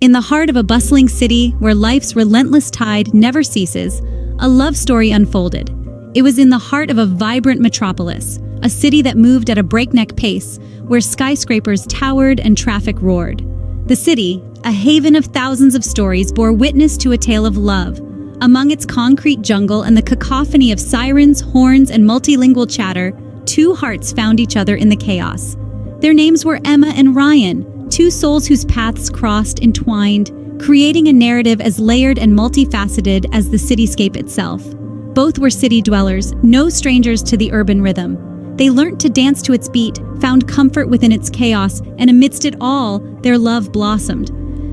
In the heart of a bustling city where life's relentless tide never ceases, a love story unfolded. It was in the heart of a vibrant metropolis, a city that moved at a breakneck pace, where skyscrapers towered and traffic roared. The city, a haven of thousands of stories, bore witness to a tale of love. Among its concrete jungle and the cacophony of sirens, horns, and multilingual chatter, two hearts found each other in the chaos. Their names were Emma and Ryan, two souls whose paths crossed, entwined, creating a narrative as layered and multifaceted as the cityscape itself. Both were city dwellers, no strangers to the urban rhythm. They learnt to dance to its beat, found comfort within its chaos, and amidst it all, their love blossomed.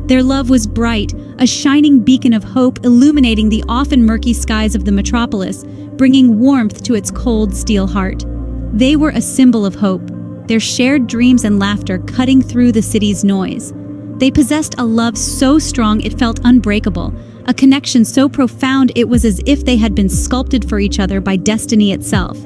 Their love was bright, a shining beacon of hope illuminating the often murky skies of the metropolis, bringing warmth to its cold steel heart. They were a symbol of hope, their shared dreams and laughter cutting through the city's noise. They possessed a love so strong it felt unbreakable, a connection so profound it was as if they had been sculpted for each other by destiny itself.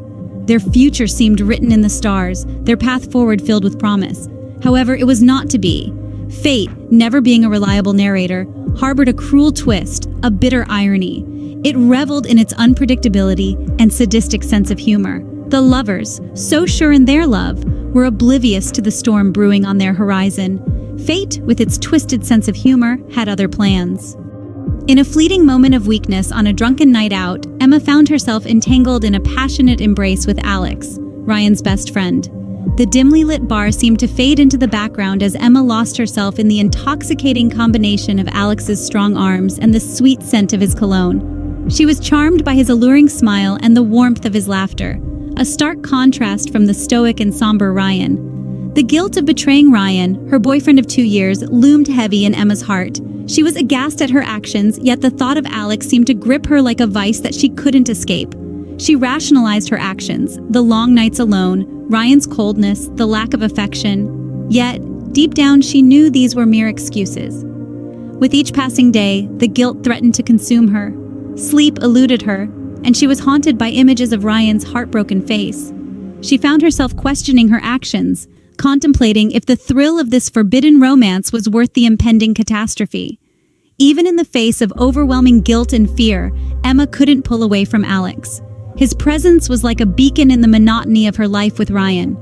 Their future seemed written in the stars, their path forward filled with promise. However, it was not to be. Fate, never being a reliable narrator, harbored a cruel twist, a bitter irony. It reveled in its unpredictability and sadistic sense of humor. The lovers, so sure in their love, were oblivious to the storm brewing on their horizon. Fate, with its twisted sense of humor, had other plans. In a fleeting moment of weakness on a drunken night out, Emma found herself entangled in a passionate embrace with Alex, Ryan's best friend. The dimly lit bar seemed to fade into the background as Emma lost herself in the intoxicating combination of Alex's strong arms and the sweet scent of his cologne. She was charmed by his alluring smile and the warmth of his laughter, a stark contrast from the stoic and somber Ryan. The guilt of betraying Ryan, her boyfriend of 2 years, loomed heavy in Emma's heart. She was aghast at her actions, yet the thought of Alex seemed to grip her like a vice that she couldn't escape. She rationalized her actions, the long nights alone, Ryan's coldness, the lack of affection. Yet, deep down, she knew these were mere excuses. With each passing day, the guilt threatened to consume her. Sleep eluded her, and she was haunted by images of Ryan's heartbroken face. She found herself questioning her actions, contemplating if the thrill of this forbidden romance was worth the impending catastrophe. Even in the face of overwhelming guilt and fear, Emma couldn't pull away from Alex. His presence was like a beacon in the monotony of her life with Ryan.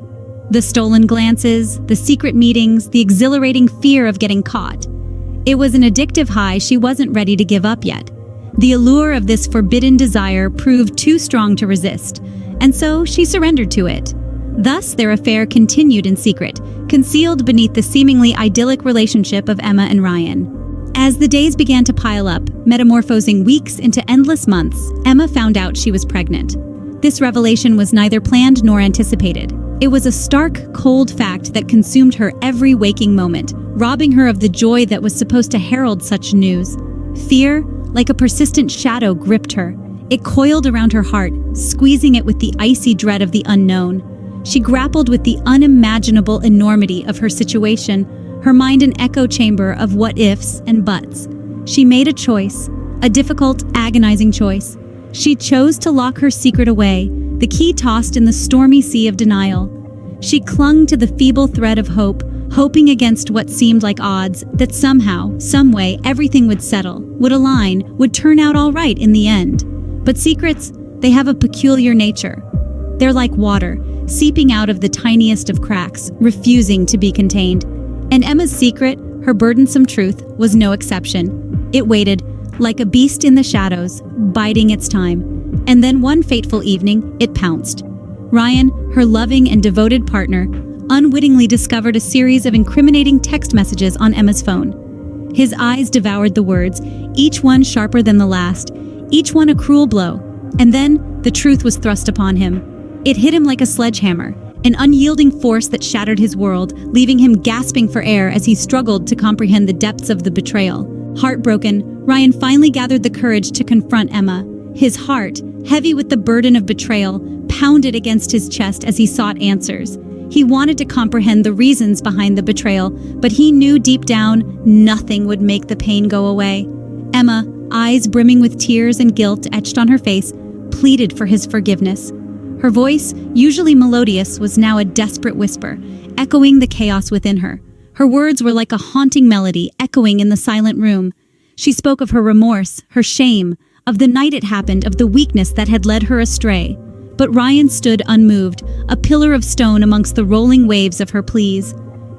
The stolen glances, the secret meetings, the exhilarating fear of getting caught. It was an addictive high she wasn't ready to give up yet. The allure of this forbidden desire proved too strong to resist, and so she surrendered to it. Thus, their affair continued in secret, concealed beneath the seemingly idyllic relationship of Emma and Ryan. As the days began to pile up, metamorphosing weeks into endless months, Emma found out she was pregnant. This revelation was neither planned nor anticipated. It was a stark, cold fact that consumed her every waking moment, robbing her of the joy that was supposed to herald such news. Fear, like a persistent shadow, gripped her. It coiled around her heart, squeezing it with the icy dread of the unknown. She grappled with the unimaginable enormity of her situation, her mind an echo chamber of what-ifs and buts. She made a choice, a difficult, agonizing choice. She chose to lock her secret away, the key tossed in the stormy sea of denial. She clung to the feeble thread of hope, hoping against what seemed like odds, that somehow, some way, everything would settle, would align, would turn out all right in the end. But secrets, they have a peculiar nature. They're like water, seeping out of the tiniest of cracks, refusing to be contained. And Emma's secret, her burdensome truth, was no exception. It waited, like a beast in the shadows, biding its time. And then one fateful evening, it pounced. Ryan, her loving and devoted partner, unwittingly discovered a series of incriminating text messages on Emma's phone. His eyes devoured the words, each one sharper than the last, each one a cruel blow. And then, the truth was thrust upon him. It hit him like a sledgehammer, an unyielding force that shattered his world, leaving him gasping for air as he struggled to comprehend the depths of the betrayal. Heartbroken, Ryan finally gathered the courage to confront Emma. His heart, heavy with the burden of betrayal, pounded against his chest as he sought answers. He wanted to comprehend the reasons behind the betrayal, but he knew deep down nothing would make the pain go away. Emma, eyes brimming with tears and guilt etched on her face, pleaded for his forgiveness. Her voice, usually melodious, was now a desperate whisper, echoing the chaos within her. Her words were like a haunting melody echoing in the silent room. She spoke of her remorse, her shame, of the night it happened, of the weakness that had led her astray. But Ryan stood unmoved, a pillar of stone amongst the rolling waves of her pleas.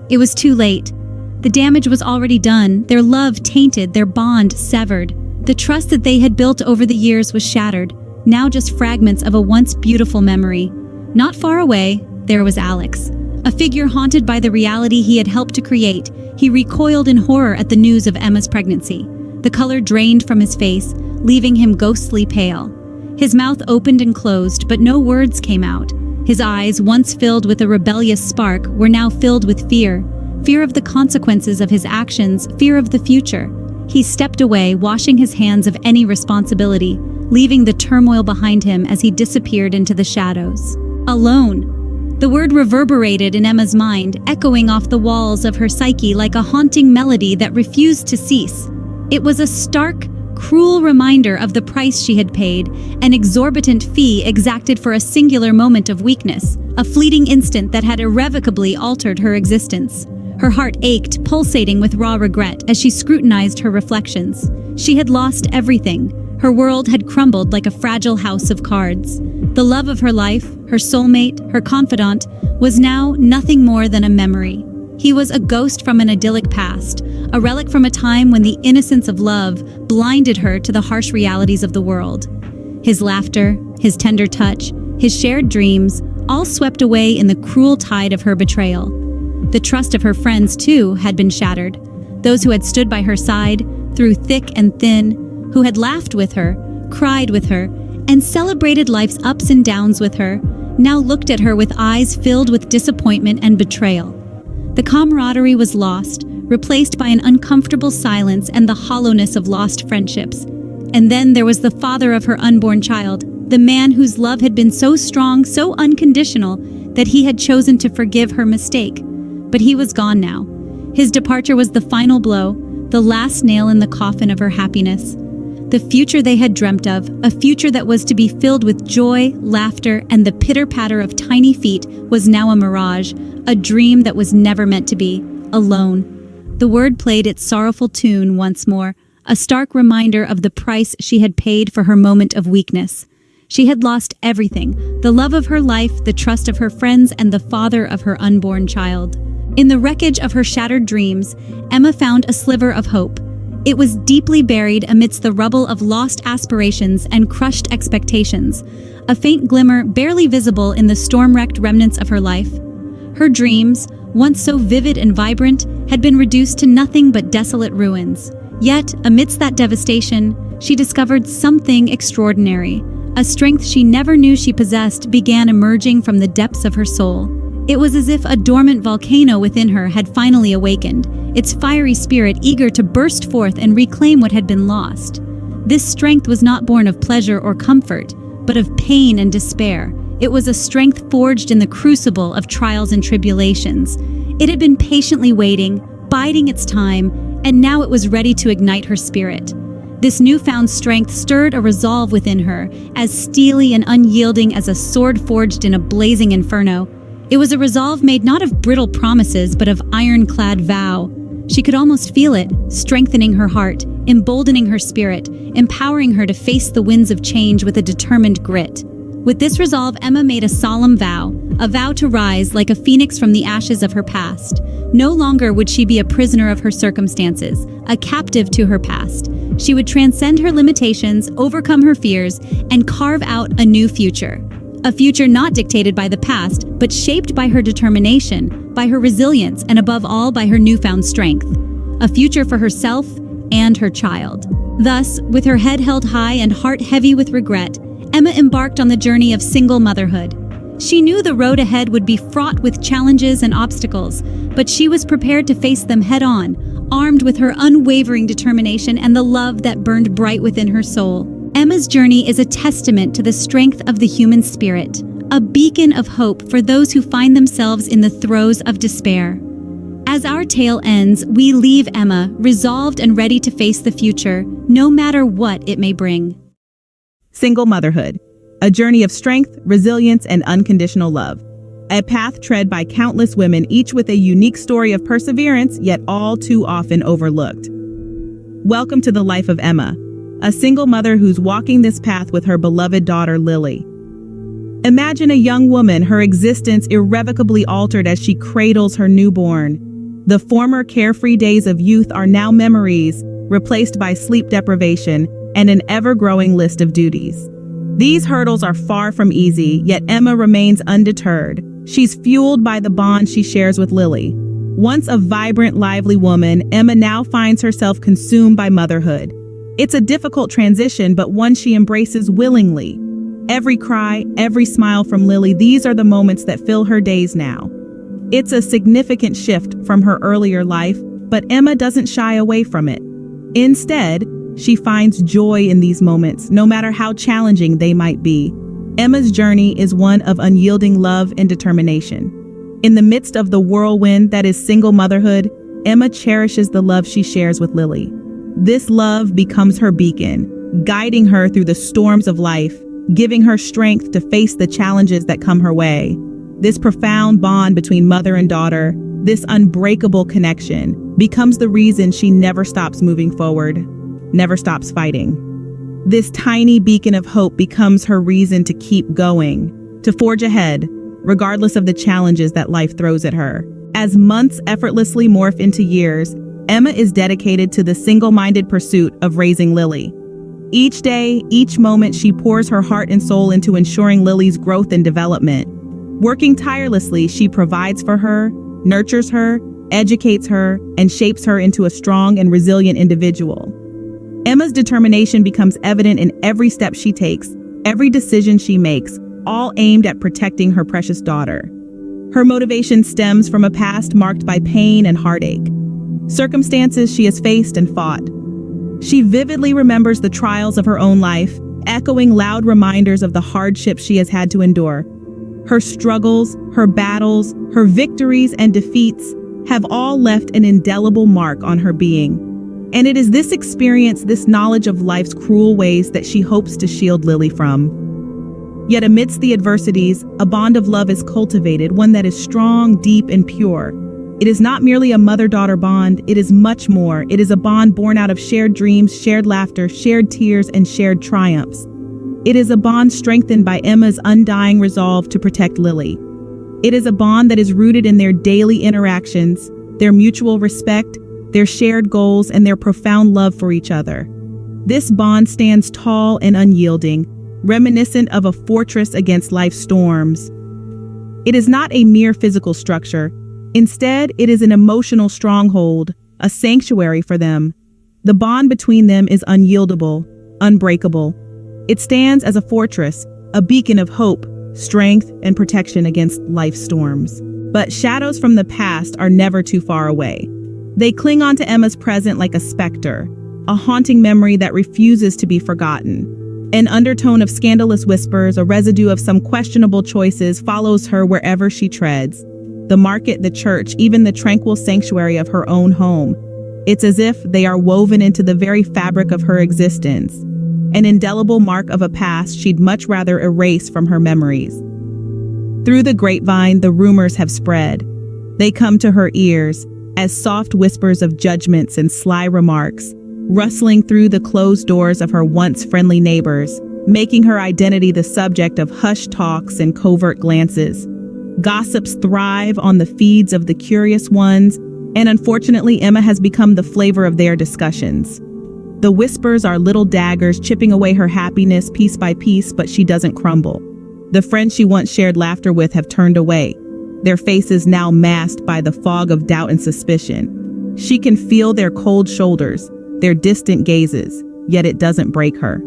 It was too late. The damage was already done, their love tainted, their bond severed. The trust that they had built over the years was shattered, now just fragments of a once beautiful memory. Not far away, there was Alex. A figure haunted by the reality he had helped to create. He recoiled in horror at the news of Emma's pregnancy. The color drained from his face, leaving him ghostly pale. His mouth opened and closed, but no words came out. His eyes, once filled with a rebellious spark, were now filled with fear. Fear of the consequences of his actions, fear of the future. He stepped away, washing his hands of any responsibility, leaving the turmoil behind him as he disappeared into the shadows. Alone. The word reverberated in Emma's mind, echoing off the walls of her psyche like a haunting melody that refused to cease. It was a stark, cruel reminder of the price she had paid, an exorbitant fee exacted for a singular moment of weakness, a fleeting instant that had irrevocably altered her existence. Her heart ached, pulsating with raw regret as she scrutinized her reflections. She had lost everything. Her world had crumbled like a fragile house of cards. The love of her life, her soulmate, her confidant, was now nothing more than a memory. He was a ghost from an idyllic past, a relic from a time when the innocence of love blinded her to the harsh realities of the world. His laughter, his tender touch, his shared dreams, all swept away in the cruel tide of her betrayal. The trust of her friends, too, had been shattered. Those who had stood by her side, through thick and thin, who had laughed with her, cried with her, and celebrated life's ups and downs with her, now looked at her with eyes filled with disappointment and betrayal. The camaraderie was lost, replaced by an uncomfortable silence and the hollowness of lost friendships. And then there was the father of her unborn child, the man whose love had been so strong, so unconditional, that he had chosen to forgive her mistake. But he was gone now. His departure was the final blow, the last nail in the coffin of her happiness. The future they had dreamt of, a future that was to be filled with joy, laughter, and the pitter-patter of tiny feet, was now a mirage, a dream that was never meant to be, alone. The word played its sorrowful tune once more, a stark reminder of the price she had paid for her moment of weakness. She had lost everything, the love of her life, the trust of her friends, and the father of her unborn child. In the wreckage of her shattered dreams, Emma found a sliver of hope. It was deeply buried amidst the rubble of lost aspirations and crushed expectations, a faint glimmer barely visible in the storm-wrecked remnants of her life. Her dreams, once so vivid and vibrant, had been reduced to nothing but desolate ruins. Yet, amidst that devastation, she discovered something extraordinary. A strength she never knew she possessed began emerging from the depths of her soul. It was as if a dormant volcano within her had finally awakened, its fiery spirit eager to burst forth and reclaim what had been lost. This strength was not born of pleasure or comfort, but of pain and despair. It was a strength forged in the crucible of trials and tribulations. It had been patiently waiting, biding its time, and now it was ready to ignite her spirit. This newfound strength stirred a resolve within her, as steely and unyielding as a sword forged in a blazing inferno. It was a resolve made not of brittle promises, but of ironclad vow. She could almost feel it, strengthening her heart, emboldening her spirit, empowering her to face the winds of change with a determined grit. With this resolve, Emma made a solemn vow, a vow to rise like a phoenix from the ashes of her past. No longer would she be a prisoner of her circumstances, a captive to her past. She would transcend her limitations, overcome her fears, and carve out a new future. A future not dictated by the past, but shaped by her determination, by her resilience, and above all by her newfound strength. A future for herself and her child. Thus, with her head held high and heart heavy with regret, Emma embarked on the journey of single motherhood. She knew the road ahead would be fraught with challenges and obstacles, but she was prepared to face them head-on, armed with her unwavering determination and the love that burned bright within her soul. Emma's journey is a testament to the strength of the human spirit, a beacon of hope for those who find themselves in the throes of despair. As our tale ends, we leave Emma resolved and ready to face the future, no matter what it may bring. Single motherhood, a journey of strength, resilience, and unconditional love. a path tread by countless women, each with a unique story of perseverance, yet all too often overlooked. Welcome to the life of Emma, a single mother who's walking this path with her beloved daughter, Lily. Imagine a young woman, her existence irrevocably altered as she cradles her newborn. The former carefree days of youth are now memories, replaced by sleep deprivation and an ever-growing list of duties. These hurdles are far from easy, yet Emma remains undeterred. She's fueled by the bond she shares with Lily. Once a vibrant, lively woman, Emma now finds herself consumed by motherhood. It's a difficult transition, but one she embraces willingly. Every cry, every smile from Lily, these are the moments that fill her days now. It's a significant shift from her earlier life, but Emma doesn't shy away from it. Instead, she finds joy in these moments, no matter how challenging they might be. Emma's journey is one of unyielding love and determination. In the midst of the whirlwind that is single motherhood, Emma cherishes the love she shares with Lily. This love becomes her beacon, guiding her through the storms of life, giving her strength to face the challenges that come her way. This profound bond between mother and daughter, this unbreakable connection, becomes the reason she never stops moving forward, never stops fighting. This tiny beacon of hope becomes her reason to keep going, to forge ahead, regardless of the challenges that life throws at her. As months effortlessly morph into years, Emma is dedicated to the single-minded pursuit of raising Lily. Each day, each moment, she pours her heart and soul into ensuring Lily's growth and development. Working tirelessly, she provides for her, nurtures her, educates her, and shapes her into a strong and resilient individual. Emma's determination becomes evident in every step she takes, every decision she makes, all aimed at protecting her precious daughter. Her motivation stems from a past marked by pain and heartache, circumstances she has faced and fought. She vividly remembers the trials of her own life, echoing loud reminders of the hardships she has had to endure. Her struggles, her battles, her victories and defeats have all left an indelible mark on her being. And it is this experience, this knowledge of life's cruel ways that she hopes to shield Lily from. Yet amidst the adversities, a bond of love is cultivated, one that is strong, deep, and pure. It is not merely a mother-daughter bond, it is much more. It is a bond born out of shared dreams, shared laughter, shared tears, and shared triumphs. It is a bond strengthened by Emma's undying resolve to protect Lily. It is a bond that is rooted in their daily interactions, their mutual respect, their shared goals, and their profound love for each other. This bond stands tall and unyielding, reminiscent of a fortress against life's storms. It is not a mere physical structure. Instead, it is an emotional stronghold, a sanctuary for them. The bond between them is unyieldable, unbreakable. It stands as a fortress, a beacon of hope, strength, and protection against life's storms. But shadows from the past are never too far away. They cling onto Emma's present like a specter, a haunting memory that refuses to be forgotten. An undertone of scandalous whispers, a residue of some questionable choices follows her wherever she treads. The market, the church, even the tranquil sanctuary of her own home. It's as if they are woven into the very fabric of her existence, an indelible mark of a past she'd much rather erase from her memories. Through the grapevine, the rumors have spread. They come to her ears as soft whispers of judgments and sly remarks, rustling through the closed doors of her once friendly neighbors, making her identity the subject of hushed talks and covert glances. Gossips thrive on the feeds of the curious ones, and unfortunately, Emma has become the flavor of their discussions. The whispers are little daggers chipping away her happiness piece by piece, but she doesn't crumble. The friends she once shared laughter with have turned away, their faces now masked by the fog of doubt and suspicion. She can feel their cold shoulders, their distant gazes, yet it doesn't break her.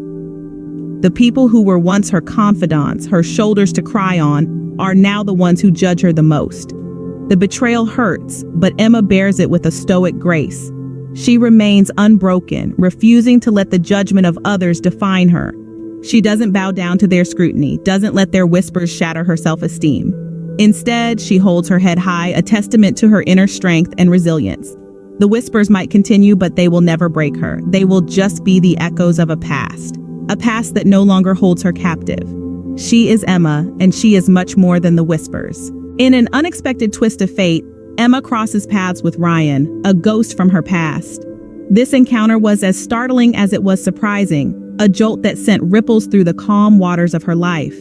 The people who were once her confidants, her shoulders to cry on, are now the ones who judge her the most. The betrayal hurts, but Emma bears it with a stoic grace. She remains unbroken, refusing to let the judgment of others define her. She doesn't bow down to their scrutiny, doesn't let their whispers shatter her self-esteem. Instead, she holds her head high, a testament to her inner strength and resilience. The whispers might continue, but they will never break her. They will just be the echoes of a past that no longer holds her captive. She is Emma, and she is much more than the whispers. In an unexpected twist of fate, Emma crosses paths with Ryan, a ghost from her past. This encounter was as startling as it was surprising, a jolt that sent ripples through the calm waters of her life.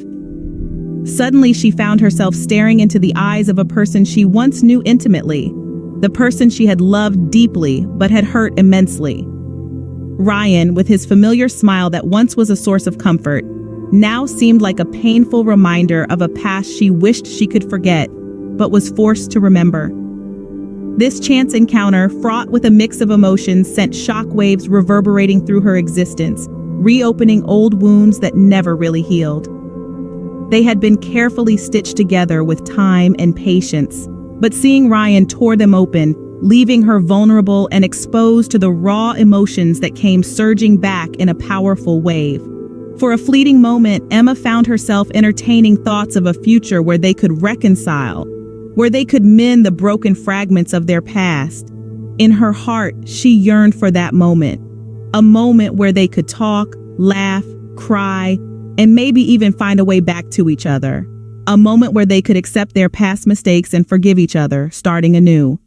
Suddenly, she found herself staring into the eyes of a person she once knew intimately, the person she had loved deeply but had hurt immensely. Ryan, with his familiar smile that once was a source of comfort, now seemed like a painful reminder of a past she wished she could forget, but was forced to remember. This chance encounter, fraught with a mix of emotions, sent shockwaves reverberating through her existence, reopening old wounds that never really healed. They had been carefully stitched together with time and patience, but seeing Ryan tore them open, leaving her vulnerable and exposed to the raw emotions that came surging back in a powerful wave. For a fleeting moment, Emma found herself entertaining thoughts of a future where they could reconcile, where they could mend the broken fragments of their past. In her heart, she yearned for that moment, a moment where they could talk, laugh, cry, and maybe even find a way back to each other. A moment where they could accept their past mistakes and forgive each other, starting anew.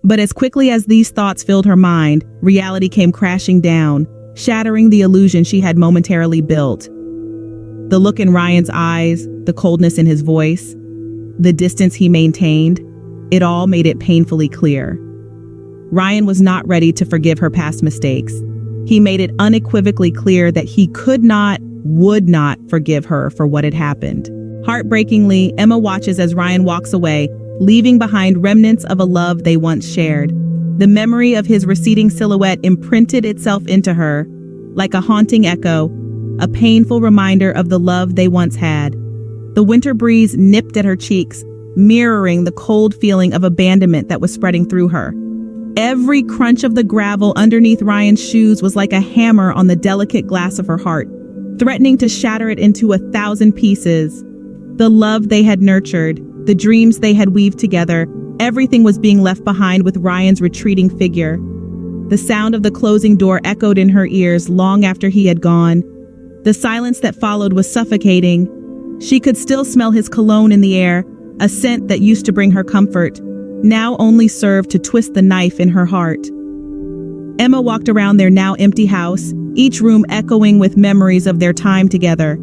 But as quickly as these thoughts filled her mind, reality came crashing down, shattering the illusion she had momentarily built. The look in Ryan's eyes, the coldness in his voice, the distance he maintained, it all made it painfully clear. Ryan was not ready to forgive her past mistakes. He made it unequivocally clear that he would not forgive her for what had happened. Heartbreakingly, Emma watches as Ryan walks away, leaving behind remnants of a love they once shared. The memory of his receding silhouette imprinted itself into her, like a haunting echo, a painful reminder of the love they once had. The winter breeze nipped at her cheeks, mirroring the cold feeling of abandonment that was spreading through her. Every crunch of the gravel underneath Ryan's shoes was like a hammer on the delicate glass of her heart, threatening to shatter it into 1,000 pieces. The love they had nurtured, the dreams they had weaved together, everything was being left behind with Ryan's retreating figure. The sound of the closing door echoed in her ears long after he had gone. The silence that followed was suffocating. She could still smell his cologne in the air, a scent that used to bring her comfort, now only served to twist the knife in her heart. Emma walked around their now empty house, each room echoing with memories of their time together.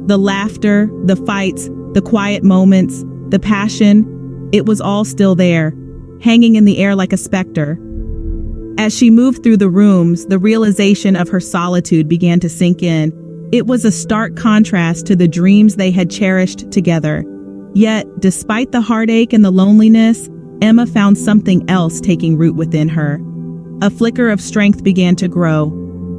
The laughter, the fights, the quiet moments, the passion, it was all still there, hanging in the air like a specter. As she moved through the rooms, the realization of her solitude began to sink in. It was a stark contrast to the dreams they had cherished together. Yet, despite the heartache and the loneliness, Emma found something else taking root within her. A flicker of strength began to grow,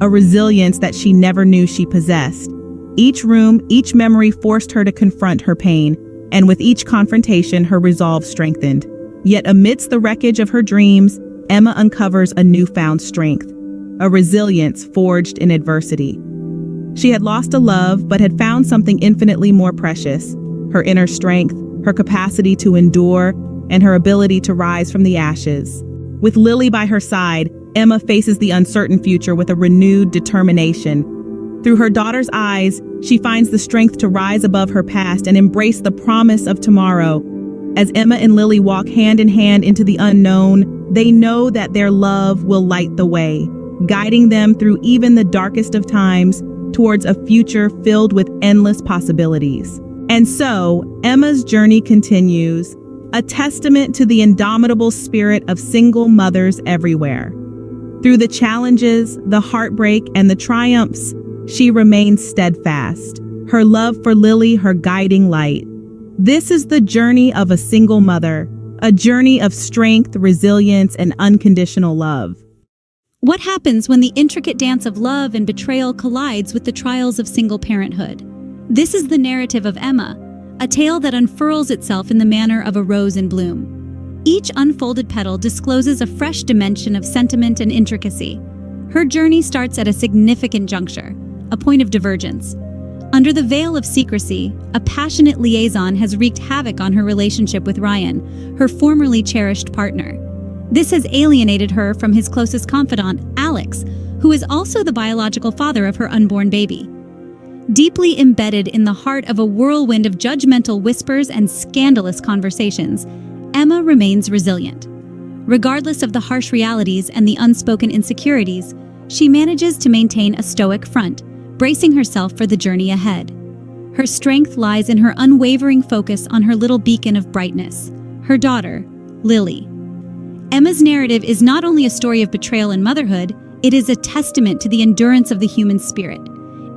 a resilience that she never knew she possessed. Each room, each memory forced her to confront her pain, and with each confrontation, her resolve strengthened. Yet amidst the wreckage of her dreams, Emma uncovers a newfound strength, a resilience forged in adversity. She had lost a love, but had found something infinitely more precious: her inner strength, her capacity to endure, and her ability to rise from the ashes. With Lily by her side, Emma faces the uncertain future with a renewed determination. Through her daughter's eyes, she finds the strength to rise above her past and embrace the promise of tomorrow. As Emma and Lily walk hand in hand into the unknown, they know that their love will light the way, guiding them through even the darkest of times towards a future filled with endless possibilities. And so, Emma's journey continues, a testament to the indomitable spirit of single mothers everywhere. Through the challenges, the heartbreak, and the triumphs, she remains steadfast, her love for Lily her guiding light. This is the journey of a single mother, a journey of strength, resilience, and unconditional love. What happens when the intricate dance of love and betrayal collides with the trials of single parenthood? This is the narrative of Emma, a tale that unfurls itself in the manner of a rose in bloom. Each unfolded petal discloses a fresh dimension of sentiment and intricacy. Her journey starts at a significant juncture, a point of divergence. Under the veil of secrecy, a passionate liaison has wreaked havoc on her relationship with Ryan, her formerly cherished partner. This has alienated her from his closest confidant, Alex, who is also the biological father of her unborn baby. Deeply embedded in the heart of a whirlwind of judgmental whispers and scandalous conversations, Emma remains resilient. Regardless of the harsh realities and the unspoken insecurities, she manages to maintain a stoic front, bracing herself for the journey ahead. Her strength lies in her unwavering focus on her little beacon of brightness, her daughter, Lily. Emma's narrative is not only a story of betrayal and motherhood, it is a testament to the endurance of the human spirit.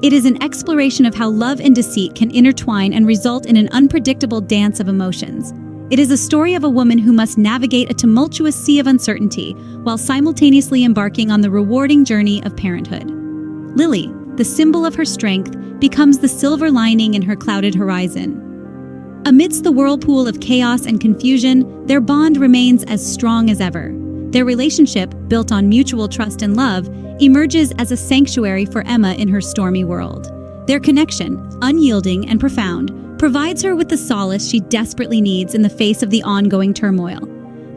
It is an exploration of how love and deceit can intertwine and result in an unpredictable dance of emotions. It is a story of a woman who must navigate a tumultuous sea of uncertainty while simultaneously embarking on the rewarding journey of parenthood. Lily, the symbol of her strength, becomes the silver lining in her clouded horizon. Amidst the whirlpool of chaos and confusion, their bond remains as strong as ever. Their relationship, built on mutual trust and love, emerges as a sanctuary for Emma in her stormy world. Their connection, unyielding and profound, provides her with the solace she desperately needs in the face of the ongoing turmoil.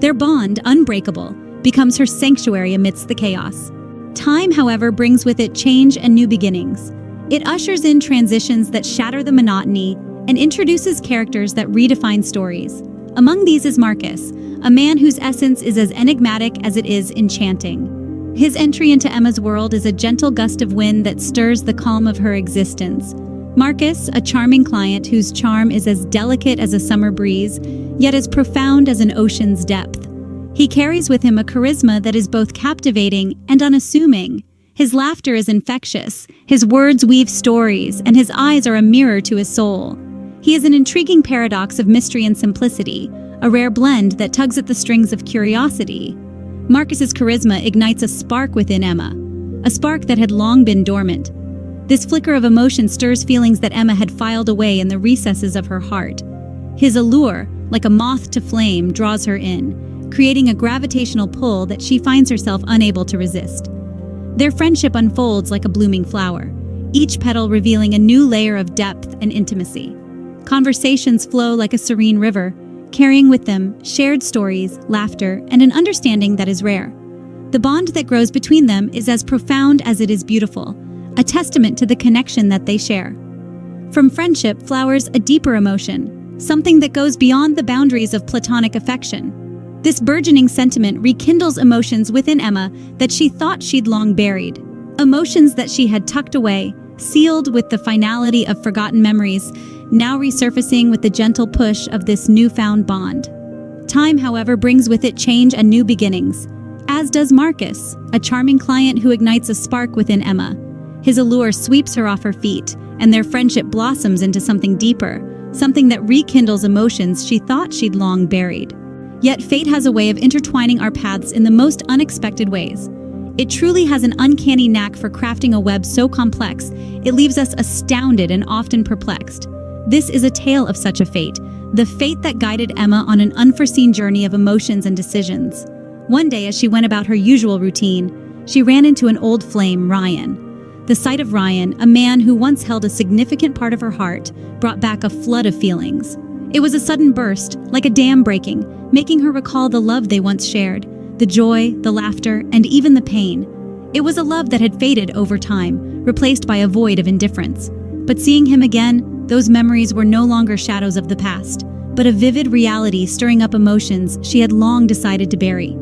Their bond, unbreakable, becomes her sanctuary amidst the chaos. Time, however, brings with it change and new beginnings. It ushers in transitions that shatter the monotony and introduces characters that redefine stories. Among these is Marcus, a man whose essence is as enigmatic as it is enchanting. His entry into Emma's world is a gentle gust of wind that stirs the calm of her existence. Marcus, a charming client whose charm is as delicate as a summer breeze, yet as profound as an ocean's depth. He carries with him a charisma that is both captivating and unassuming. His laughter is infectious, his words weave stories, and his eyes are a mirror to his soul. He is an intriguing paradox of mystery and simplicity, a rare blend that tugs at the strings of curiosity. Marcus's charisma ignites a spark within Emma, a spark that had long been dormant. This flicker of emotion stirs feelings that Emma had filed away in the recesses of her heart. His allure, like a moth to flame, draws her in, creating a gravitational pull that she finds herself unable to resist. Their friendship unfolds like a blooming flower, each petal revealing a new layer of depth and intimacy. Conversations flow like a serene river, carrying with them shared stories, laughter, and an understanding that is rare. The bond that grows between them is as profound as it is beautiful, a testament to the connection that they share. From friendship flowers a deeper emotion, something that goes beyond the boundaries of platonic affection. This burgeoning sentiment rekindles emotions within Emma that she thought she'd long buried. Emotions that she had tucked away, sealed with the finality of forgotten memories, now resurfacing with the gentle push of this newfound bond. Time, however, brings with it change and new beginnings, as does Marcus, a charming client who ignites a spark within Emma. His allure sweeps her off her feet, and their friendship blossoms into something deeper, something that rekindles emotions she thought she'd long buried. Yet fate has a way of intertwining our paths in the most unexpected ways. It truly has an uncanny knack for crafting a web so complex, it leaves us astounded and often perplexed. This is a tale of such a fate, the fate that guided Emma on an unforeseen journey of emotions and decisions. One day, as she went about her usual routine, she ran into an old flame, Ryan. The sight of Ryan, a man who once held a significant part of her heart, brought back a flood of feelings. It was a sudden burst, like a dam breaking, making her recall the love they once shared, the joy, the laughter, and even the pain. It was a love that had faded over time, replaced by a void of indifference. But seeing him again, those memories were no longer shadows of the past, but a vivid reality stirring up emotions she had long decided to bury.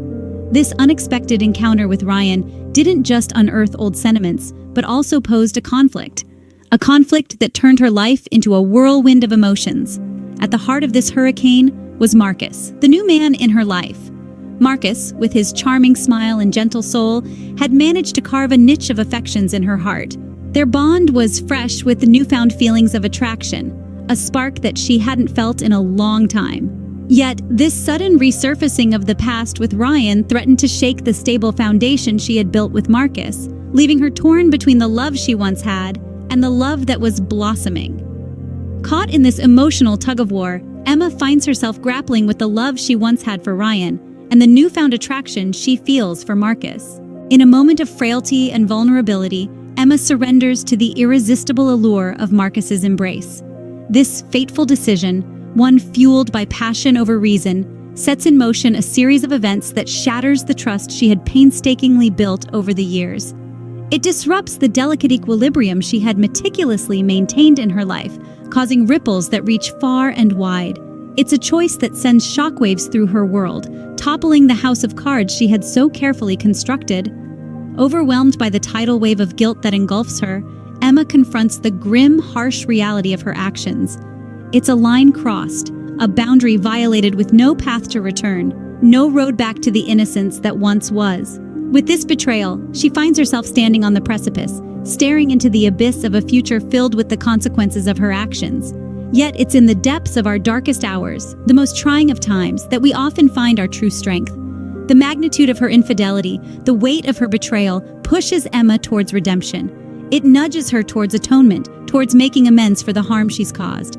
This unexpected encounter with Ryan didn't just unearth old sentiments, but also posed a conflict that turned her life into a whirlwind of emotions. At the heart of this hurricane was Marcus, the new man in her life. Marcus, with his charming smile and gentle soul, had managed to carve a niche of affections in her heart. Their bond was fresh with the newfound feelings of attraction, a spark that she hadn't felt in a long time. Yet, this sudden resurfacing of the past with Ryan threatened to shake the stable foundation she had built with Marcus, leaving her torn between the love she once had and the love that was blossoming. Caught in this emotional tug-of-war, Emma finds herself grappling with the love she once had for Ryan and the newfound attraction she feels for Marcus. In a moment of frailty and vulnerability, Emma surrenders to the irresistible allure of Marcus's embrace. This fateful decision, one fueled by passion over reason, sets in motion a series of events that shatters the trust she had painstakingly built over the years. It disrupts the delicate equilibrium she had meticulously maintained in her life, causing ripples that reach far and wide. It's a choice that sends shockwaves through her world, toppling the house of cards she had so carefully constructed. Overwhelmed by the tidal wave of guilt that engulfs her, Emma confronts the grim, harsh reality of her actions. It's a line crossed, a boundary violated with no path to return, no road back to the innocence that once was. With this betrayal, she finds herself standing on the precipice, staring into the abyss of a future filled with the consequences of her actions. Yet it's in the depths of our darkest hours, the most trying of times, that we often find our true strength. The magnitude of her infidelity, the weight of her betrayal, pushes Emma towards redemption. It nudges her towards atonement, towards making amends for the harm she's caused.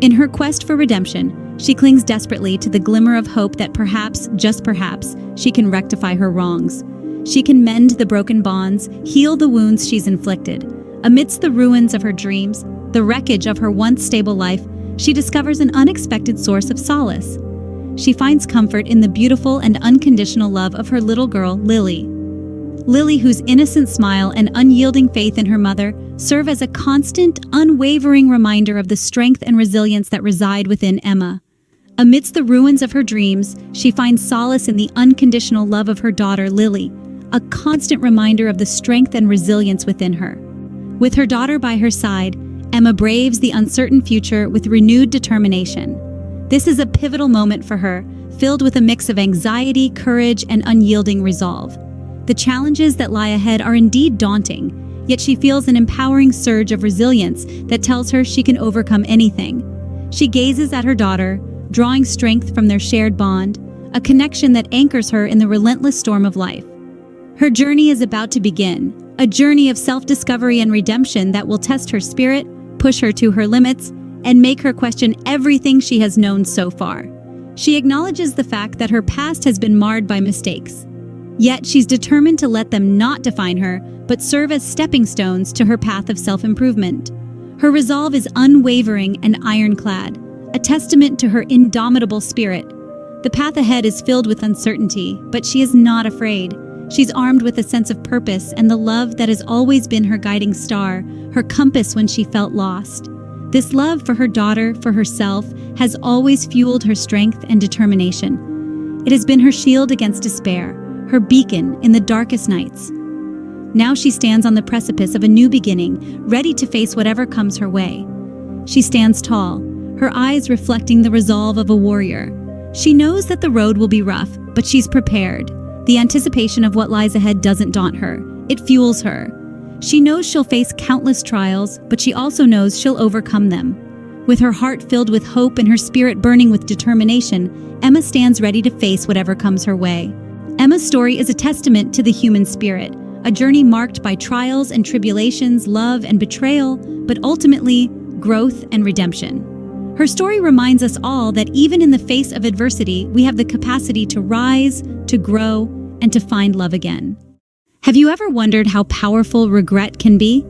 In her quest for redemption, she clings desperately to the glimmer of hope that perhaps, just perhaps, she can rectify her wrongs. She can mend the broken bonds, heal the wounds she's inflicted. Amidst the ruins of her dreams, the wreckage of her once stable life, she discovers an unexpected source of solace. She finds comfort in the beautiful and unconditional love of her little girl, Lily. Lily, whose innocent smile and unyielding faith in her mother serve as a constant, unwavering reminder of the strength and resilience that reside within Emma. Amidst the ruins of her dreams, she finds solace in the unconditional love of her daughter, Lily, a constant reminder of the strength and resilience within her. With her daughter by her side, Emma braves the uncertain future with renewed determination. This is a pivotal moment for her, filled with a mix of anxiety, courage, and unyielding resolve. The challenges that lie ahead are indeed daunting, yet she feels an empowering surge of resilience that tells her she can overcome anything. She gazes at her daughter, drawing strength from their shared bond, a connection that anchors her in the relentless storm of life. Her journey is about to begin, a journey of self-discovery and redemption that will test her spirit, push her to her limits, and make her question everything she has known so far. She acknowledges the fact that her past has been marred by mistakes. Yet she's determined to let them not define her, but serve as stepping stones to her path of self-improvement. Her resolve is unwavering and ironclad, a testament to her indomitable spirit. The path ahead is filled with uncertainty, but she is not afraid. She's armed with a sense of purpose and the love that has always been her guiding star, her compass when she felt lost. This love for her daughter, for herself, has always fueled her strength and determination. It has been her shield against despair, her beacon in the darkest nights. Now she stands on the precipice of a new beginning, ready to face whatever comes her way. She stands tall, her eyes reflecting the resolve of a warrior. She knows that the road will be rough, but she's prepared. The anticipation of what lies ahead doesn't daunt her. It fuels her. She knows she'll face countless trials, but she also knows she'll overcome them. With her heart filled with hope and her spirit burning with determination, Emma stands ready to face whatever comes her way. Emma's story is a testament to the human spirit, a journey marked by trials and tribulations, love and betrayal, but ultimately, growth and redemption. Her story reminds us all that even in the face of adversity, we have the capacity to rise, to grow, and to find love again. Have you ever wondered how powerful regret can be?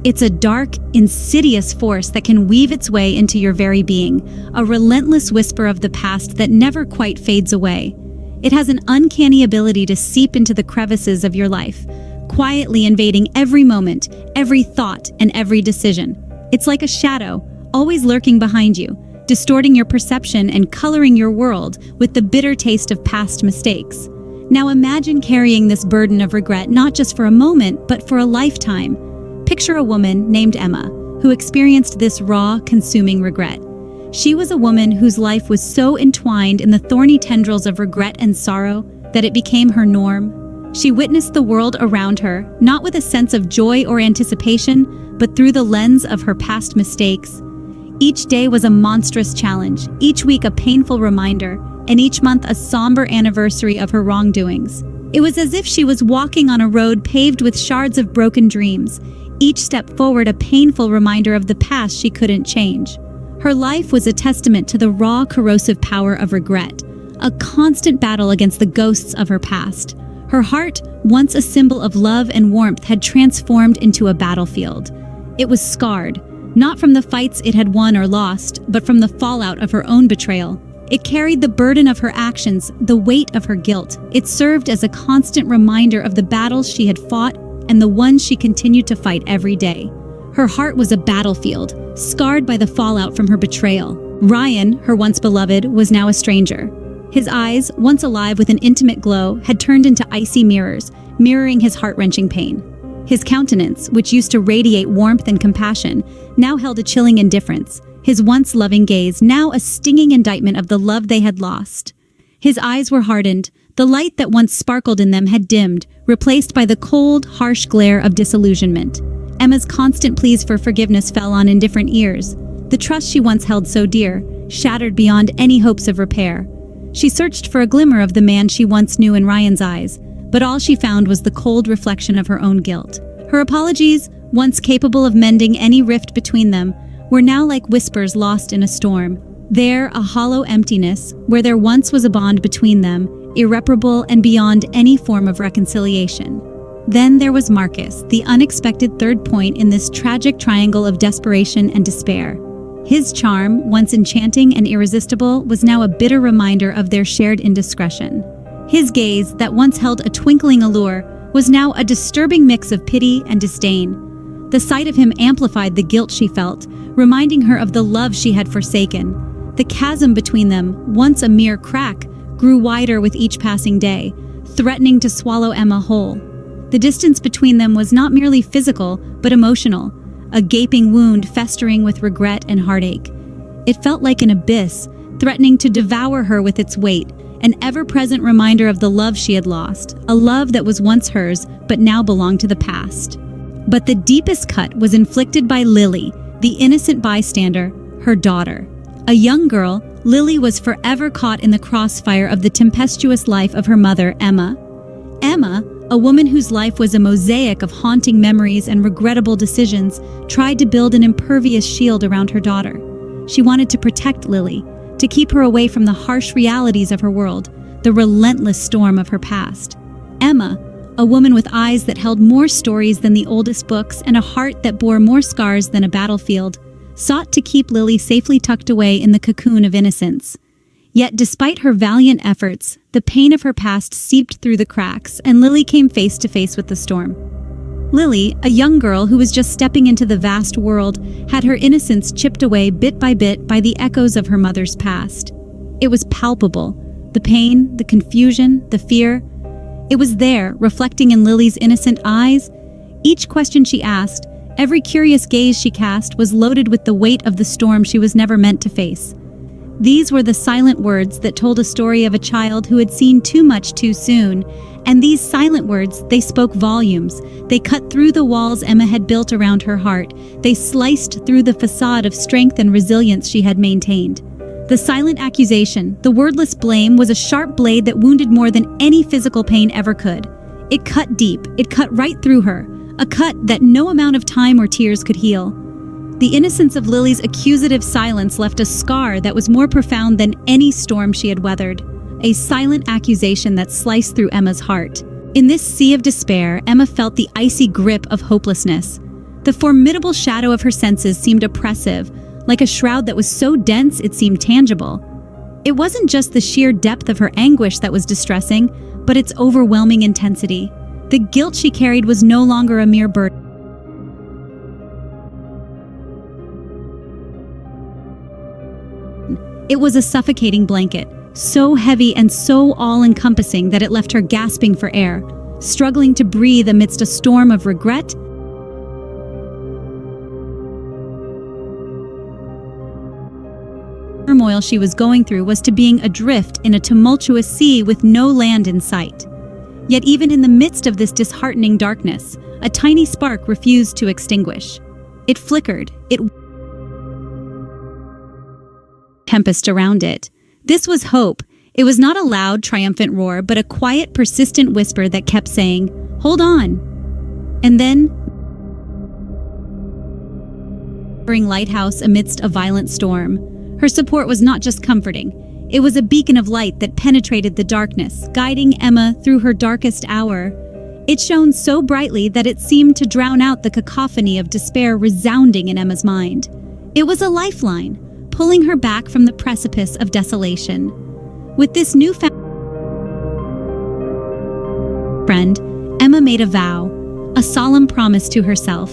It's a dark, insidious force that can weave its way into your very being, a relentless whisper of the past that never quite fades away. It has an uncanny ability to seep into the crevices of your life, quietly invading every moment, every thought, and every decision. It's like a shadow, always lurking behind you, distorting your perception and coloring your world with the bitter taste of past mistakes. Now imagine carrying this burden of regret not just for a moment, but for a lifetime. Picture a woman named Emma, who experienced this raw, consuming regret. She was a woman whose life was so entwined in the thorny tendrils of regret and sorrow that it became her norm. She witnessed the world around her, not with a sense of joy or anticipation, but through the lens of her past mistakes. Each day was a monstrous challenge, each week a painful reminder, and each month a somber anniversary of her wrongdoings. It was as if she was walking on a road paved with shards of broken dreams, each step forward a painful reminder of the past she couldn't change. Her life was a testament to the raw, corrosive power of regret, a constant battle against the ghosts of her past. Her heart, once a symbol of love and warmth, had transformed into a battlefield. It was scarred, not from the fights it had won or lost, but from the fallout of her own betrayal. It carried the burden of her actions, the weight of her guilt. It served as a constant reminder of the battles she had fought and the ones she continued to fight every day. Her heart was a battlefield, scarred by the fallout from her betrayal. Ryan, her once beloved, was now a stranger. His eyes, once alive with an intimate glow, had turned into icy mirrors, mirroring his heart-wrenching pain. His countenance, which used to radiate warmth and compassion, now held a chilling indifference, his once loving gaze now a stinging indictment of the love they had lost. His eyes were hardened, the light that once sparkled in them had dimmed, replaced by the cold, harsh glare of disillusionment. Emma's constant pleas for forgiveness fell on indifferent ears. The trust she once held so dear, shattered beyond any hopes of repair. She searched for a glimmer of the man she once knew in Ryan's eyes, but all she found was the cold reflection of her own guilt. Her apologies, once capable of mending any rift between them, were now like whispers lost in a storm. There, a hollow emptiness, where there once was a bond between them, irreparable and beyond any form of reconciliation. Then there was Marcus, the unexpected third point in this tragic triangle of desperation and despair. His charm, once enchanting and irresistible, was now a bitter reminder of their shared indiscretion. His gaze, that once held a twinkling allure, was now a disturbing mix of pity and disdain. The sight of him amplified the guilt she felt, reminding her of the love she had forsaken. The chasm between them, once a mere crack, grew wider with each passing day, threatening to swallow Emma whole. The distance between them was not merely physical, but emotional, a gaping wound festering with regret and heartache. It felt like an abyss, threatening to devour her with its weight, an ever-present reminder of the love she had lost, a love that was once hers, but now belonged to the past. But the deepest cut was inflicted by Lily, the innocent bystander, her daughter. A young girl, Lily was forever caught in the crossfire of the tempestuous life of her mother, Emma. Emma, a woman whose life was a mosaic of haunting memories and regrettable decisions, tried to build an impervious shield around her daughter. She wanted to protect Lily, to keep her away from the harsh realities of her world, the relentless storm of her past. Emma, a woman with eyes that held more stories than the oldest books and a heart that bore more scars than a battlefield, sought to keep Lily safely tucked away in the cocoon of innocence. Yet despite her valiant efforts, the pain of her past seeped through the cracks, and Lily came face to face with the storm. Lily, a young girl who was just stepping into the vast world, had her innocence chipped away bit by the echoes of her mother's past. It was palpable. The pain, the confusion, the fear. It was there, reflecting in Lily's innocent eyes. Each question she asked, every curious gaze she cast, was loaded with the weight of the storm she was never meant to face. These were the silent words that told a story of a child who had seen too much too soon, and these silent words, they spoke volumes. They cut through the walls Emma had built around her heart. They sliced through the facade of strength and resilience she had maintained. The silent accusation, the wordless blame, was a sharp blade that wounded more than any physical pain ever could. It cut deep, it cut right through her, a cut that no amount of time or tears could heal. The innocence of Lily's accusative silence left a scar that was more profound than any storm she had weathered, a silent accusation that sliced through Emma's heart. In this sea of despair, Emma felt the icy grip of hopelessness. The formidable shadow of her senses seemed oppressive, like a shroud that was so dense it seemed tangible. It wasn't just the sheer depth of her anguish that was distressing, but its overwhelming intensity. The guilt she carried was no longer a mere burden. It was a suffocating blanket, so heavy and so all-encompassing that it left her gasping for air, struggling to breathe amidst a storm of regret. The turmoil she was going through was to being adrift in a tumultuous sea with no land in sight. Yet even in the midst of this disheartening darkness, a tiny spark refused to extinguish. It flickered, it tempest around it. This was hope. It was not a loud, triumphant roar, but a quiet, persistent whisper that kept saying, "Hold on." And then, lighthouse amidst a violent storm. Her support was not just comforting. It was a beacon of light that penetrated the darkness, guiding Emma through her darkest hour. It shone so brightly that it seemed to drown out the cacophony of despair resounding in Emma's mind. It was a lifeline, pulling her back from the precipice of desolation. With this newfound friend, Emma made a a solemn promise to herself.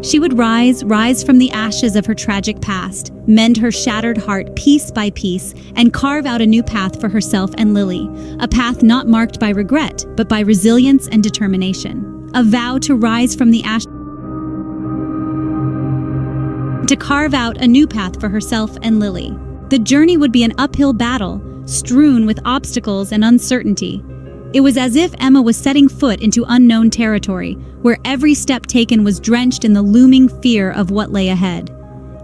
She would rise from the ashes of her tragic past, mend her shattered heart piece by piece, and carve out a new path for herself and Lily, a path not marked by regret, but by resilience and determination. A vow to rise from the ashes, to carve out a new path for herself and Lily. The journey would be an uphill battle, strewn with obstacles and uncertainty. It was as if Emma was setting foot into unknown territory, where every step taken was drenched in the looming fear of what lay ahead.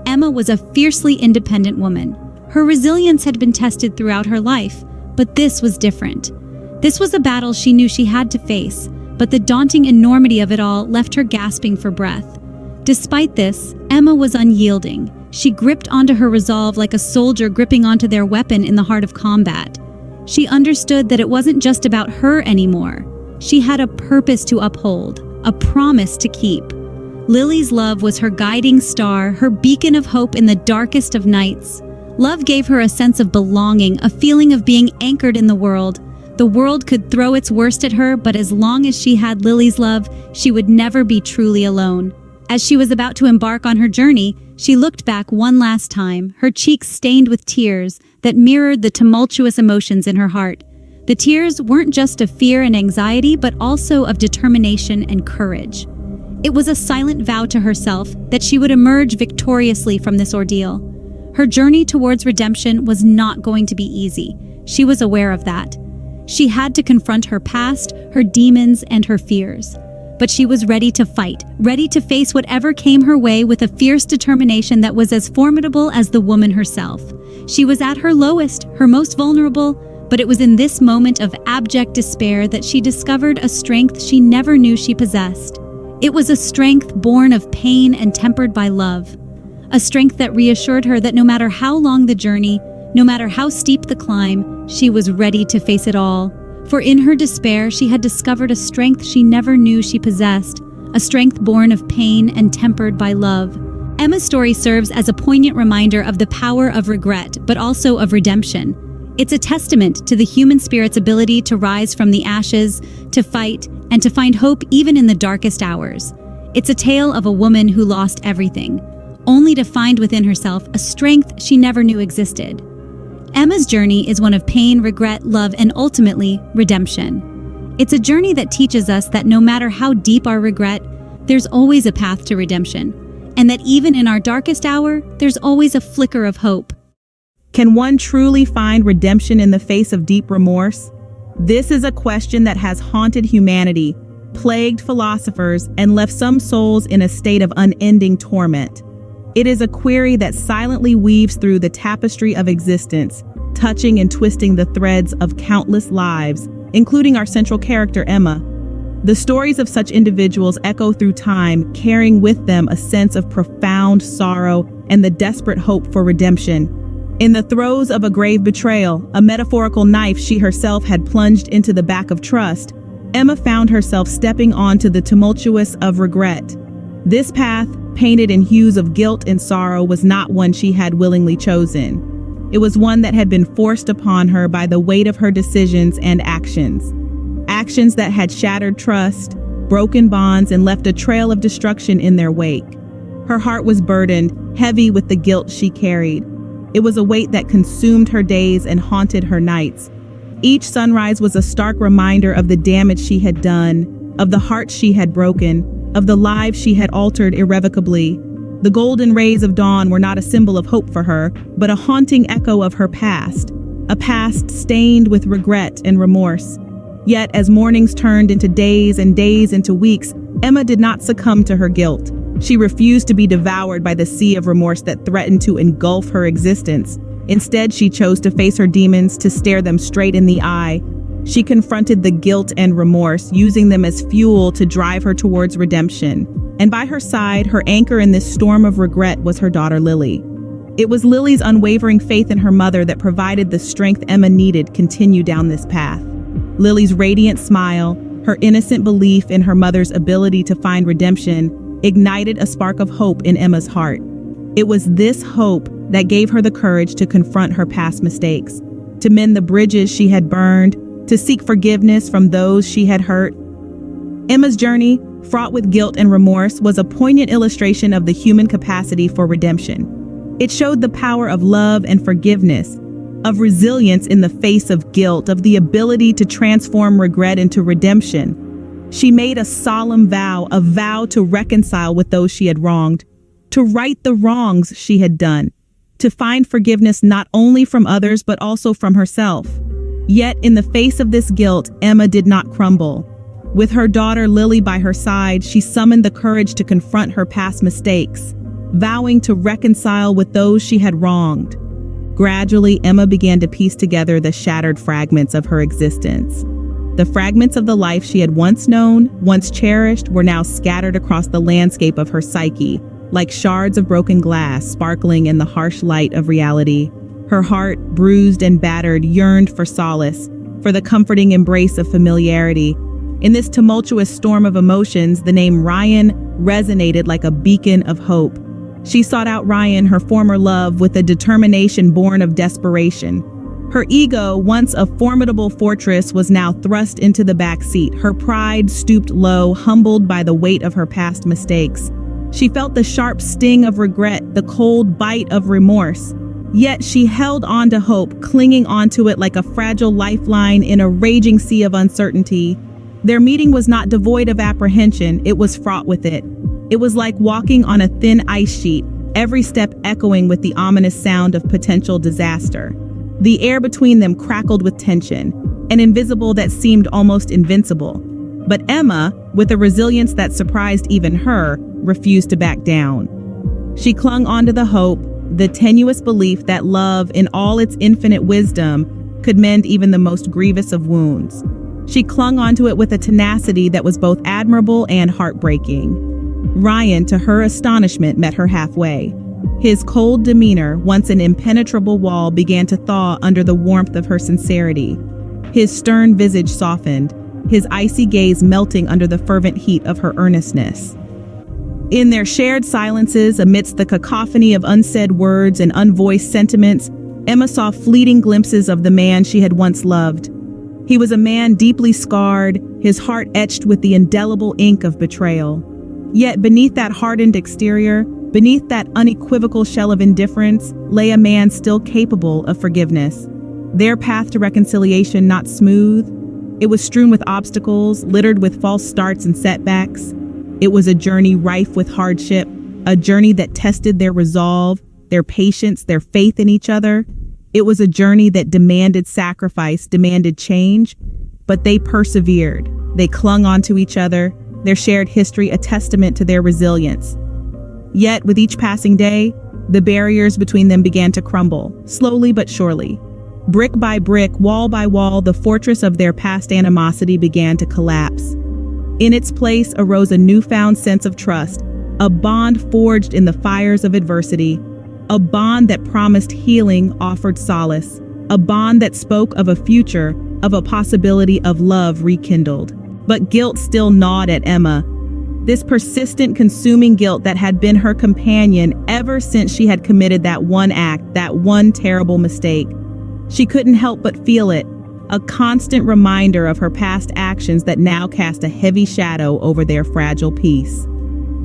Emma was a fiercely independent woman. Her resilience had been tested throughout her life, but this was different. This was a battle she knew she had to face, but the daunting enormity of it all left her gasping for breath. Despite this, Emma was unyielding. She gripped onto her resolve like a soldier gripping onto their weapon in the heart of combat. She understood that it wasn't just about her anymore. She had a purpose to uphold, a promise to keep. Lily's love was her guiding star, her beacon of hope in the darkest of nights. Love gave her a sense of belonging, a feeling of being anchored in the world. The world could throw its worst at her, but as long as she had Lily's love, she would never be truly alone. As she was about to embark on her journey, she looked back one last time, her cheeks stained with tears that mirrored the tumultuous emotions in her heart. The tears weren't just of fear and anxiety, but also of determination and courage. It was a silent vow to herself that she would emerge victoriously from this ordeal. Her journey towards redemption was not going to be easy. She was aware of that. She had to confront her past, her demons, and her fears. But she was ready to fight, ready to face whatever came her way with a fierce determination that was as formidable as the woman herself. She was at her lowest, her most vulnerable, but it was in this moment of abject despair that she discovered a strength she never knew she possessed. It was a strength born of pain and tempered by love. A strength that reassured her that no matter how long the journey, no matter how steep the climb, she was ready to face it all. For in her despair, she had discovered a strength she never knew she possessed, a strength born of pain and tempered by love. Emma's story serves as a poignant reminder of the power of regret, but also of redemption. It's a testament to the human spirit's ability to rise from the ashes, to fight, and to find hope even in the darkest hours. It's a tale of a woman who lost everything, only to find within herself a strength she never knew existed. Emma's journey is one of pain, regret, love, and ultimately, redemption. It's a journey that teaches us that no matter how deep our regret, there's always a path to redemption, and that even in our darkest hour, there's always a flicker of hope. Can one truly find redemption in the face of deep remorse? This is a question that has haunted humanity, plagued philosophers, and left some souls in a state of unending torment. It is a query that silently weaves through the tapestry of existence, touching and twisting the threads of countless lives, including our central character, Emma. The stories of such individuals echo through time, carrying with them a sense of profound sorrow and the desperate hope for redemption. In the throes of a grave betrayal, a metaphorical knife she herself had plunged into the back of trust, Emma found herself stepping onto the tumultuous of regret. This path, painted in hues of guilt and sorrow, was not one she had willingly chosen. It was one that had been forced upon her by the weight of her decisions and actions. Actions that had shattered trust, broken bonds, and left a trail of destruction in their wake. Her heart was burdened, heavy with the guilt she carried. It was a weight that consumed her days and haunted her nights. Each sunrise was a stark reminder of the damage she had done, of the hearts she had broken, of the lives she had altered irrevocably. The golden rays of dawn were not a symbol of hope for her, but a haunting echo of her past, a past stained with regret and remorse. Yet, as mornings turned into days and days into weeks, Emma did not succumb to her guilt. She refused to be devoured by the sea of remorse that threatened to engulf her existence. Instead, she chose to face her demons, to stare them straight in the eye. She confronted the guilt and remorse, using them as fuel to drive her towards redemption. And by her side, her anchor in this storm of regret was her daughter Lily. It was Lily's unwavering faith in her mother that provided the strength Emma needed to continue down this path. Lily's radiant smile, her innocent belief in her mother's ability to find redemption, ignited a spark of hope in Emma's heart. It was this hope that gave her the courage to confront her past mistakes, to mend the bridges she had burned, to seek forgiveness from those she had hurt. Emma's journey, fraught with guilt and remorse, was a poignant illustration of the human capacity for redemption. It showed the power of love and forgiveness, of resilience in the face of guilt, of the ability to transform regret into redemption. She made a solemn vow, a vow to reconcile with those she had wronged, to right the wrongs she had done, to find forgiveness not only from others but also from herself. Yet, in the face of this guilt, Emma did not crumble. With her daughter Lily by her side, she summoned the courage to confront her past mistakes, vowing to reconcile with those she had wronged. Gradually, Emma began to piece together the shattered fragments of her existence. The fragments of the life she had once known, once cherished, were now scattered across the landscape of her psyche, like shards of broken glass sparkling in the harsh light of reality. Her heart, bruised and battered, yearned for solace, for the comforting embrace of familiarity. In this tumultuous storm of emotions, the name Ryan resonated like a beacon of hope. She sought out Ryan, her former love, with a determination born of desperation. Her ego, once a formidable fortress, was now thrust into the back seat, her pride stooped low, humbled by the weight of her past mistakes. She felt the sharp sting of regret, the cold bite of remorse. Yet she held on to hope, clinging onto it like a fragile lifeline in a raging sea of uncertainty. Their meeting was not devoid of apprehension, it was fraught with it. It was like walking on a thin ice sheet, every step echoing with the ominous sound of potential disaster. The air between them crackled with tension, an invisible that seemed almost invincible. But Emma, with a resilience that surprised even her, refused to back down. She clung onto the hope, the tenuous belief that love, in all its infinite wisdom, could mend even the most grievous of wounds. She clung onto it with a tenacity that was both admirable and heartbreaking. Ryan, to her astonishment, met her halfway. His cold demeanor, once an impenetrable wall, began to thaw under the warmth of her sincerity. His stern visage softened, his icy gaze melting under the fervent heat of her earnestness. In their shared silences, amidst the cacophony of unsaid words and unvoiced sentiments, Emma saw fleeting glimpses of the man she had once loved. He was a man deeply scarred, his heart etched with the indelible ink of betrayal. Yet beneath that hardened exterior, beneath that unequivocal shell of indifference, lay a man still capable of forgiveness. Their path to reconciliation not smooth. It was strewn with obstacles, littered with false starts and setbacks. It was a journey rife with hardship, a journey that tested their resolve, their patience, their faith in each other. It was a journey that demanded sacrifice, demanded change, but they persevered. They clung onto each other, their shared history a testament to their resilience. Yet, with each passing day, the barriers between them began to crumble, slowly but surely. Brick by brick, wall by wall, the fortress of their past animosity began to collapse. In its place arose a newfound sense of trust, a bond forged in the fires of adversity, a bond that promised healing, offered solace, a bond that spoke of a future, of a possibility of love rekindled. But guilt still gnawed at Emma. This persistent, consuming guilt that had been her companion ever since she had committed that one act, that one terrible mistake. She couldn't help but feel it, a constant reminder of her past actions that now cast a heavy shadow over their fragile peace.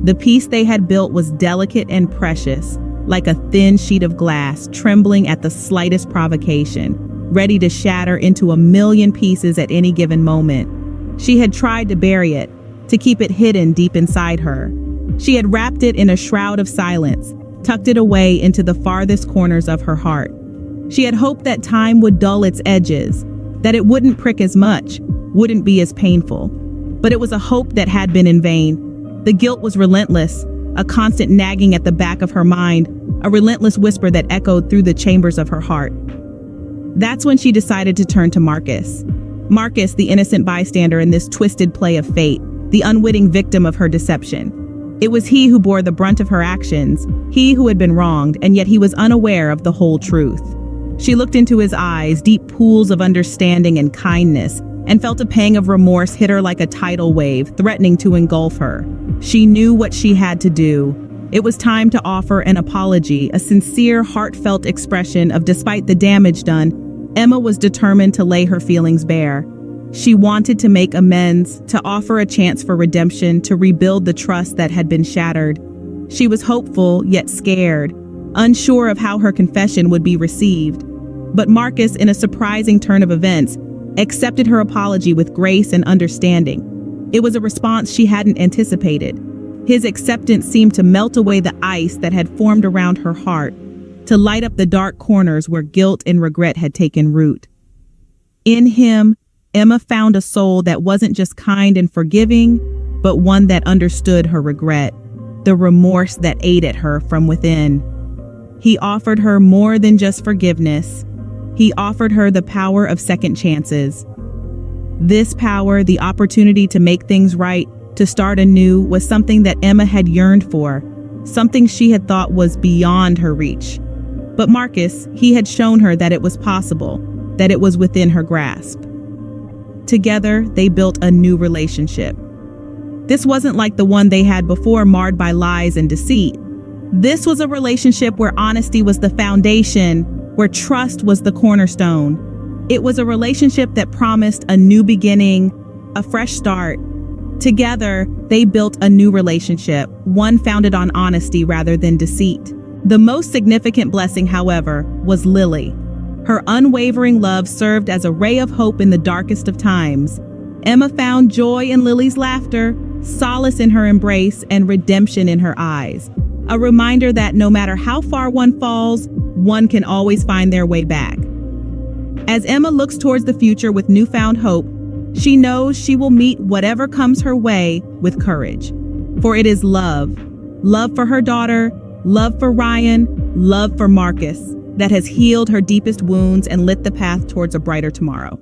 The peace they had built was delicate and precious, like a thin sheet of glass trembling at the slightest provocation, ready to shatter into a million pieces at any given moment. She had tried to bury it, to keep it hidden deep inside her. She had wrapped it in a shroud of silence, tucked it away into the farthest corners of her heart. She had hoped that time would dull its edges, that it wouldn't prick as much, wouldn't be as painful. But it was a hope that had been in vain. The guilt was relentless, a constant nagging at the back of her mind, a relentless whisper that echoed through the chambers of her heart. That's when she decided to turn to Marcus. Marcus, the innocent bystander in this twisted play of fate, the unwitting victim of her deception. It was he who bore the brunt of her actions, he who had been wronged, and yet he was unaware of the whole truth. She looked into his eyes, deep pools of understanding and kindness, and felt a pang of remorse hit her like a tidal wave, threatening to engulf her. She knew what she had to do. It was time to offer an apology, a sincere, heartfelt expression of despite the damage done, Emma was determined to lay her feelings bare. She wanted to make amends, to offer a chance for redemption, to rebuild the trust that had been shattered. She was hopeful, yet scared, unsure of how her confession would be received. But Marcus, in a surprising turn of events, accepted her apology with grace and understanding. It was a response she hadn't anticipated. His acceptance seemed to melt away the ice that had formed around her heart, to light up the dark corners where guilt and regret had taken root. In him, Emma found a soul that wasn't just kind and forgiving, but one that understood her regret, the remorse that ate at her from within. He offered her more than just forgiveness. He offered her the power of second chances. This power, the opportunity to make things right, to start anew, was something that Emma had yearned for, something she had thought was beyond her reach. But Marcus, he had shown her that it was possible, that it was within her grasp. Together, they built a new relationship. This wasn't like the one they had before, marred by lies and deceit. This was a relationship where honesty was the foundation, where trust was the cornerstone. It was a relationship that promised a new beginning, a fresh start. Together, they built a new relationship, one founded on honesty rather than deceit. The most significant blessing, however, was Lily. Her unwavering love served as a ray of hope in the darkest of times. Emma found joy in Lily's laughter, solace in her embrace, and redemption in her eyes. A reminder that no matter how far one falls, one can always find their way back. As Emma looks towards the future with newfound hope, she knows she will meet whatever comes her way with courage. For it is love. Love for her daughter, love for Ryan, love for Marcus, that has healed her deepest wounds and lit the path towards a brighter tomorrow.